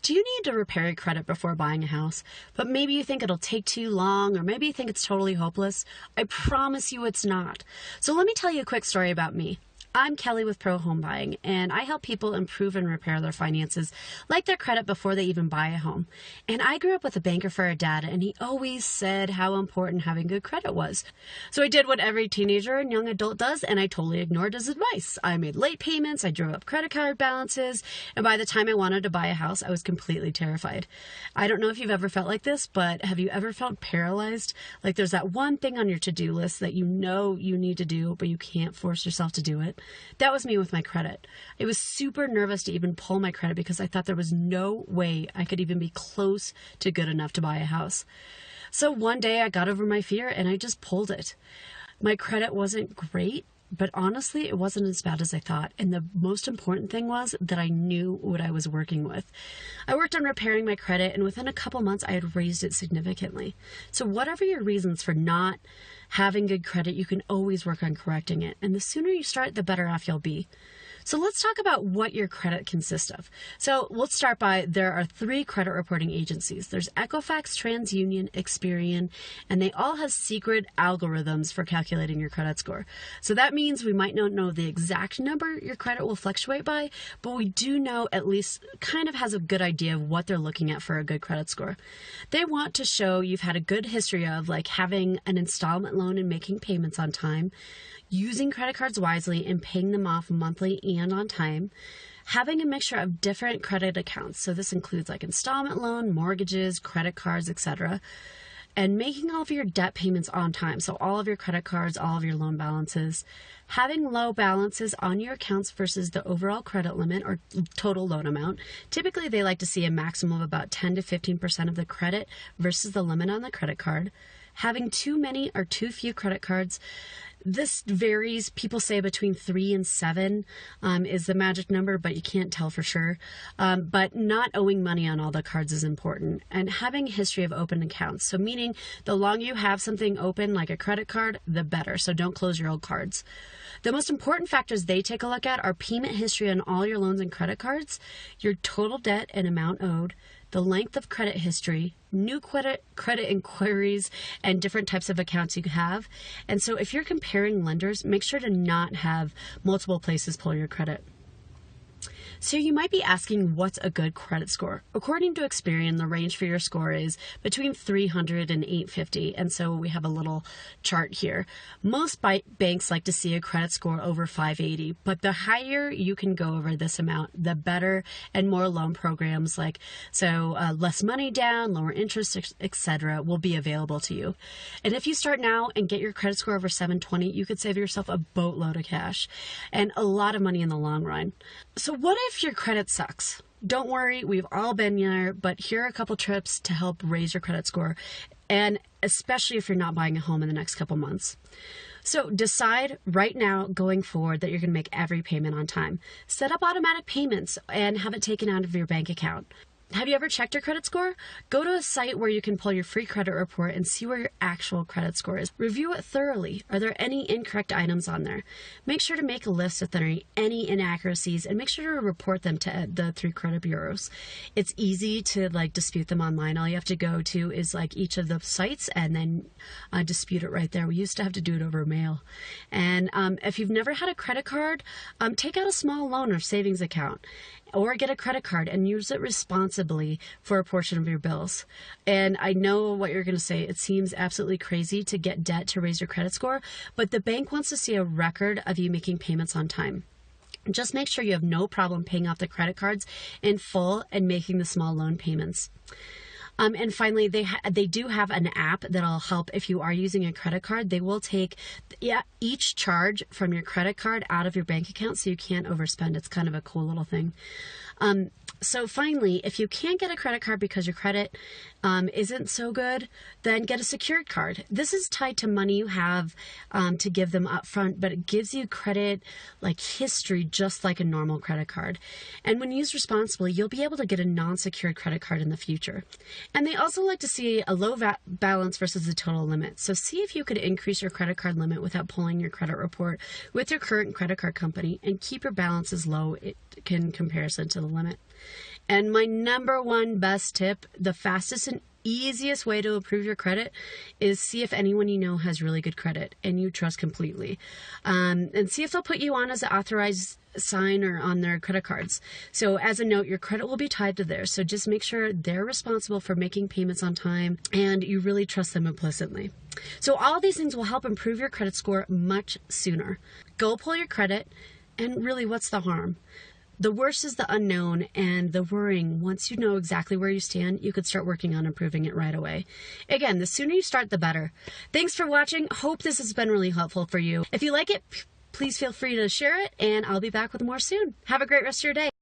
Do you need to repair your credit before buying a house, but maybe you think it'll take too long, or maybe you think it's totally hopeless? I promise you it's not. So let me tell you a quick story about me. I'm Kelly with Pro Home Buying, and I help people improve and repair their finances, like their credit, before they even buy a home. And I grew up with a banker for a dad, and he always said how important having good credit was. So I did what every teenager and young adult does, and I totally ignored his advice. I made late payments, I drove up credit card balances, and by the time I wanted to buy a house, I was completely terrified. I don't know if you've ever felt like this, but have you ever felt paralyzed? Like there's that one thing on your to-do list that you know you need to do, but you can't force yourself to do it. That was me with my credit. I was super nervous to even pull my credit because I thought there was no way I could even be close to good enough to buy a house. So one day I got over my fear and I just pulled it. My credit wasn't great, but honestly, it wasn't as bad as I thought. And the most important thing was that I knew what I was working with. I worked on repairing my credit, and within a couple months, I had raised it significantly. So whatever your reasons for not having good credit, you can always work on correcting it. And the sooner you start, the better off you'll be. So let's talk about what your credit consists of. So let's start by, there are 3 credit reporting agencies. There's Equifax, TransUnion, Experian, and they all have secret algorithms for calculating your credit score. So that means we might not know the exact number your credit will fluctuate by, but we do know at least kind of has a good idea of what they're looking at for a good credit score. They want to show you've had a good history of like having an installment loan and making payments on time, using credit cards wisely and paying them off monthly and on time, having a mixture of different credit accounts. So this includes like installment loan, mortgages, credit cards, etc., and making all of your debt payments on time. So all of your credit cards, all of your loan balances, having low balances on your accounts versus the overall credit limit or total loan amount. Typically, they like to see a maximum of about 10 to 15% of the credit versus the limit on the credit card. Having too many or too few credit cards. This varies. People say between 3 and 7 is the magic number, but you can't tell for sure. But not owing money on all the cards is important. And having a history of open accounts. So meaning the longer you have something open, like a credit card, the better. So don't close your old cards. The most important factors they take a look at are payment history on all your loans and credit cards, your total debt and amount owed, the length of credit history, new credit inquiries, and different types of accounts you have. And so if you're comparing lenders, make sure to not have multiple places pull your credit. So you might be asking, what's a good credit score? According to Experian, the range for your score is between 300 and 850. And so we have a little chart here. Most banks like to see a credit score over 580, but the higher you can go over this amount, the better, and more loan programs less money down, lower interest, etc. will be available to you. And if you start now and get your credit score over 720, you could save yourself a boatload of cash and a lot of money in the long run. So what if your credit sucks? Don't worry, we've all been there, but here are a couple tips to help raise your credit score, and especially if you're not buying a home in the next couple months. So decide right now going forward that you're going to make every payment on time. Set up automatic payments and have it taken out of your bank account. Have you ever checked your credit score? Go to a site where you can pull your free credit report and see where your actual credit score is. Review it thoroughly. Are there any incorrect items on there? Make sure to make a list if there are any inaccuracies and make sure to report them to the 3 credit bureaus. It's easy to dispute them online. All you have to go to is each of the sites and then dispute it right there. We used to have to do it over mail. And if you've never had a credit card, take out a small loan or savings account, or get a credit card and use it responsibly for a portion of your bills. And I know what you're going to say. It seems absolutely crazy to get debt to raise your credit score, but the bank wants to see a record of you making payments on time. Just make sure you have no problem paying off the credit cards in full and making the small loan payments. And finally, they do have an app that'll help if you are using a credit card. They will take each charge from your credit card out of your bank account so you can't overspend. It's kind of a cool little thing. So finally, if you can't get a credit card because your credit isn't so good, then get a secured card. This is tied to money you have to give them up front, but it gives you credit history just like a normal credit card. And when used responsibly, you'll be able to get a non-secured credit card in the future. And they also like to see a low balance versus the total limit. So see if you could increase your credit card limit without pulling your credit report with your current credit card company and keep your balances low in comparison to the limit. And my number one best tip, the fastest and easiest way to improve your credit, is see if anyone you know has really good credit and you trust completely. And see if they'll put you on as an authorized signer on their credit cards. So as a note, your credit will be tied to theirs. So just make sure they're responsible for making payments on time and you really trust them implicitly. So all these things will help improve your credit score much sooner. Go pull your credit, and really, what's the harm? The worst is the unknown and the worrying. Once you know exactly where you stand, you could start working on improving it right away. Again, the sooner you start, the better. Thanks for watching. Hope this has been really helpful for you. If you like it, please feel free to share it, and I'll be back with more soon. Have a great rest of your day.